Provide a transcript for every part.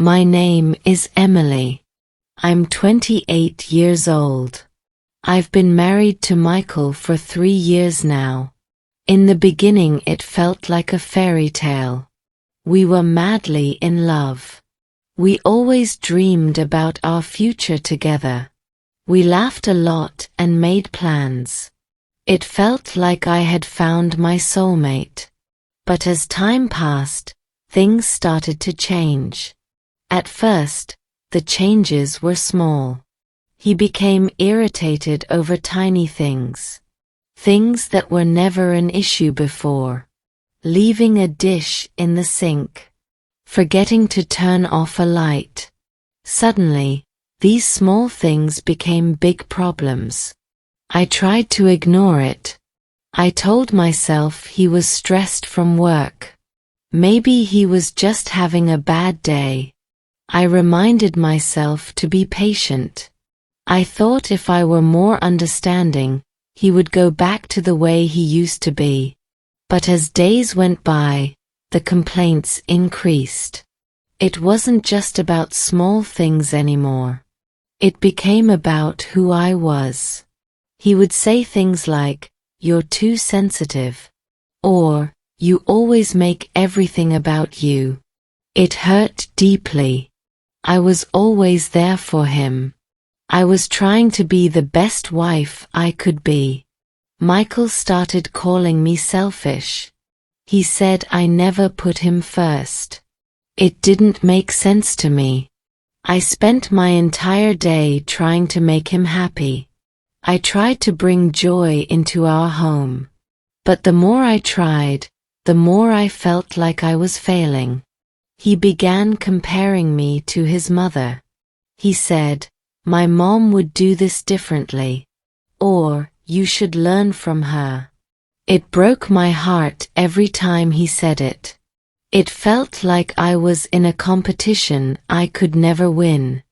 My name is Emily. I'm 28 years old. I've been married to Michael for 3 years now. In the beginning it felt like a fairy tale. We were madly in love. We always dreamed about our future together. We laughed a lot and made plans. It felt like I had found my soulmate. But as time passed, things started to change. At first, the changes were small. He became irritated over tiny things. Things that were never an issue before. Leaving a dish in the sink. Forgetting to turn off a light. Suddenly, these small things became big problems. I tried to ignore it. I told myself he was stressed from work. Maybe he was just having a bad day. I reminded myself to be patient. I thought if I were more understanding, he would go back to the way he used to be. But as days went by, the complaints increased. It wasn't just about small things anymore. It became about who I was. He would say things like, "You're too sensitive," or "You always make everything about you." It hurt deeply. I was always there for him. I was trying to be the best wife I could be. Michael started calling me selfish. He said I never put him first. It didn't make sense to me. I spent my entire day trying to make him happy. I tried to bring joy into our home. But the more I tried, the more I felt like I was failing. He began comparing me to his mother. He said, "My mom would do this differently," or "You should learn from her." It broke my heart every time he said it. It felt like I was in a competition I could never win.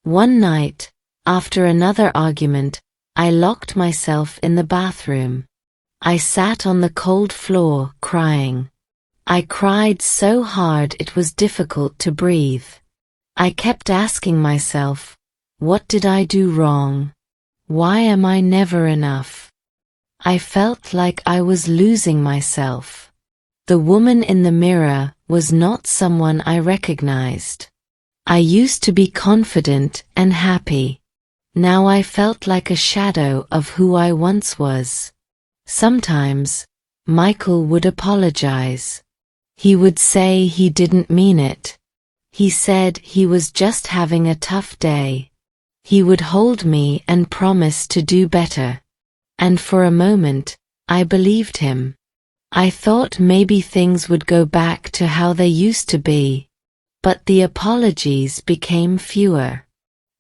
One night, after another argument, I locked myself in the bathroom. I sat on the cold floor, crying. I cried so hard it was difficult to breathe. I kept asking myself, what did I do wrong? Why am I never enough? I felt like I was losing myself. The woman in the mirror was not someone I recognized. I used to be confident and happy. Now I felt like a shadow of who I once was. Sometimes, Michael would apologize. He would say he didn't mean it. He said he was just having a tough day. He would hold me and promise to do better. And for a moment, I believed him. I thought maybe things would go back to how they used to be. But the apologies became fewer.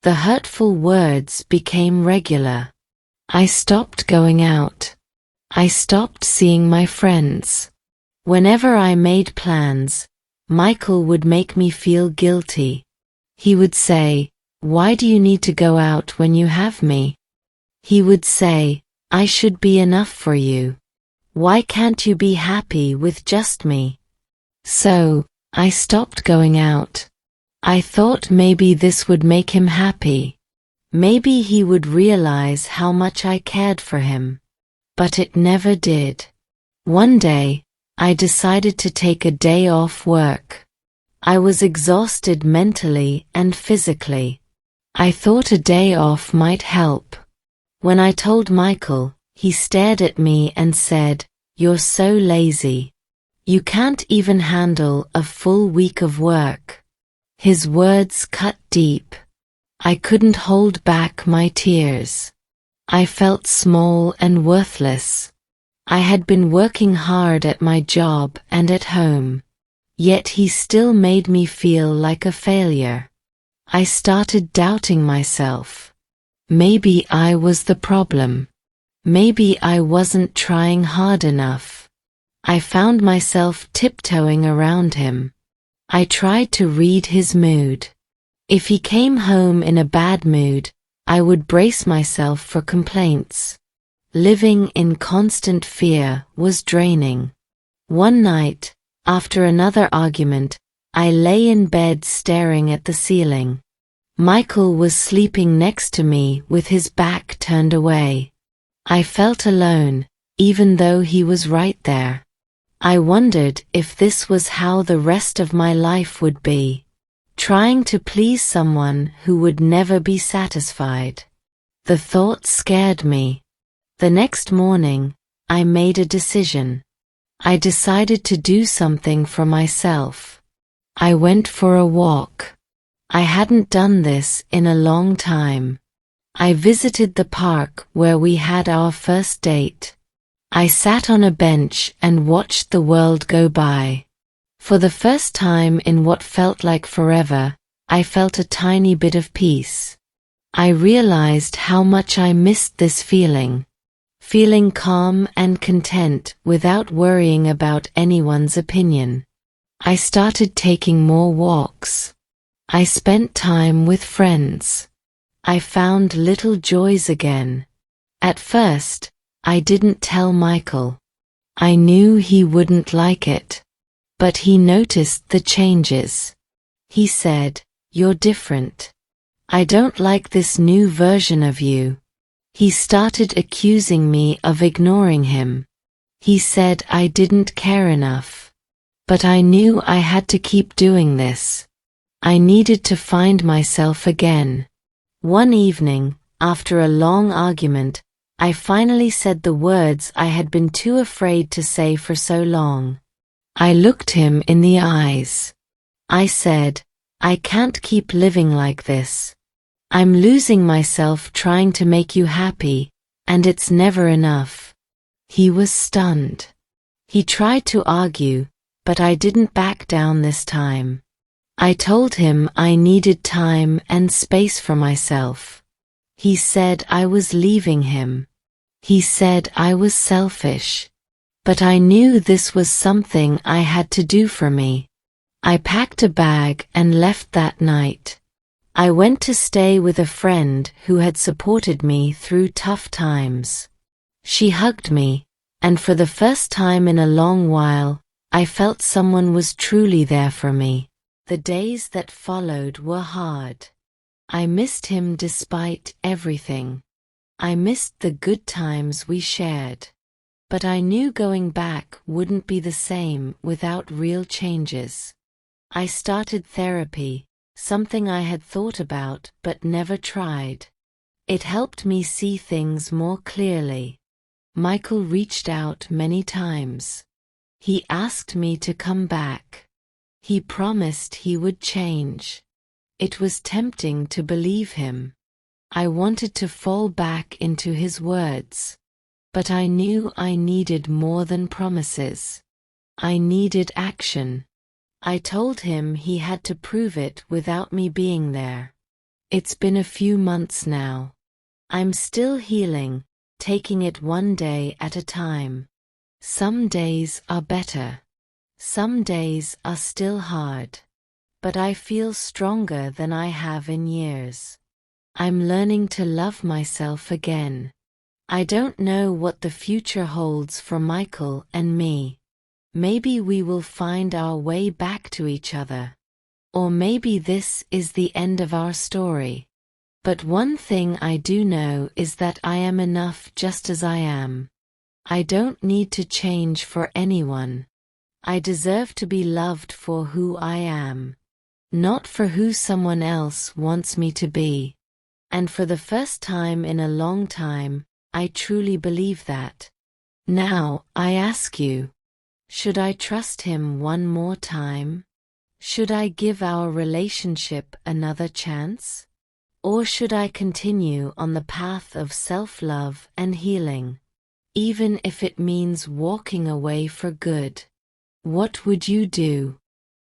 The hurtful words became regular. I stopped going out. I stopped seeing my friends. Whenever I made plans, Michael would make me feel guilty. He would say, "Why do you need to go out when you have me?" He would say, "I should be enough for you. Why can't you be happy with just me?" So, I stopped going out. I thought maybe this would make him happy. Maybe he would realize how much I cared for him. But it never did. One day, I decided to take a day off work. I was exhausted mentally and physically. I thought a day off might help. When I told Michael, he stared at me and said, "You're so lazy. You can't even handle a full week of work." His words cut deep. I couldn't hold back my tears. I felt small and worthless. I had been working hard at my job and at home. Yet he still made me feel like a failure. I started doubting myself. Maybe I was the problem. Maybe I wasn't trying hard enough. I found myself tiptoeing around him. I tried to read his mood. If he came home in a bad mood, I would brace myself for complaints. Living in constant fear was draining. One night, after another argument, I lay in bed staring at the ceiling. Michael was sleeping next to me with his back turned away. I felt alone, even though he was right there. I wondered if this was how the rest of my life would be, trying to please someone who would never be satisfied. The thought scared me. The next morning, I made a decision. I decided to do something for myself. I went for a walk. I hadn't done this in a long time. I visited the park where we had our first date. I sat on a bench and watched the world go by. For the first time in what felt like forever, I felt a tiny bit of peace. I realized how much I missed this feeling calm and content without worrying about anyone's opinion. I started taking more walks. I spent time with friends. I found little joys again. At first, I didn't tell Michael. I knew he wouldn't like it. But he noticed the changes. He said, "You're different. I don't like this new version of you." He started accusing me of ignoring him. He said I didn't care enough. But I knew I had to keep doing this. I needed to find myself again. One evening, after a long argument, I finally said the words I had been too afraid to say for so long. I looked him in the eyes. I said, "I can't keep living like this. I'm losing myself trying to make you happy, and it's never enough." He was stunned. He tried to argue, but I didn't back down this time. I told him I needed time and space for myself. He said I was leaving him. He said I was selfish. But I knew this was something I had to do for me. I packed a bag and left that night. I went to stay with a friend who had supported me through tough times. She hugged me, and for the first time in a long while, I felt someone was truly there for me. The days that followed were hard. I missed him despite everything. I missed the good times we shared. But I knew going back wouldn't be the same without real changes. I started therapy, something I had thought about but never tried. It helped me see things more clearly. Michael reached out many times. He asked me to come back. He promised he would change. It was tempting to believe him. I wanted to fall back into his words. But I knew I needed more than promises. I needed action. I told him he had to prove it without me being there. It's been a few months now. I'm still healing, taking it one day at a time. Some days are better. Some days are still hard. But I feel stronger than I have in years. I'm learning to love myself again. I don't know what the future holds for Michael and me. Maybe we will find our way back to each other. Or maybe this is the end of our story. But one thing I do know is that I am enough just as I am. I don't need to change for anyone. I deserve to be loved for who I am, not for who someone else wants me to be. And for the first time in a long time, I truly believe that. Now, I ask you, should I trust him one more time? Should I give our relationship another chance? Or should I continue on the path of self-love and healing, even if it means walking away for good? What would you do?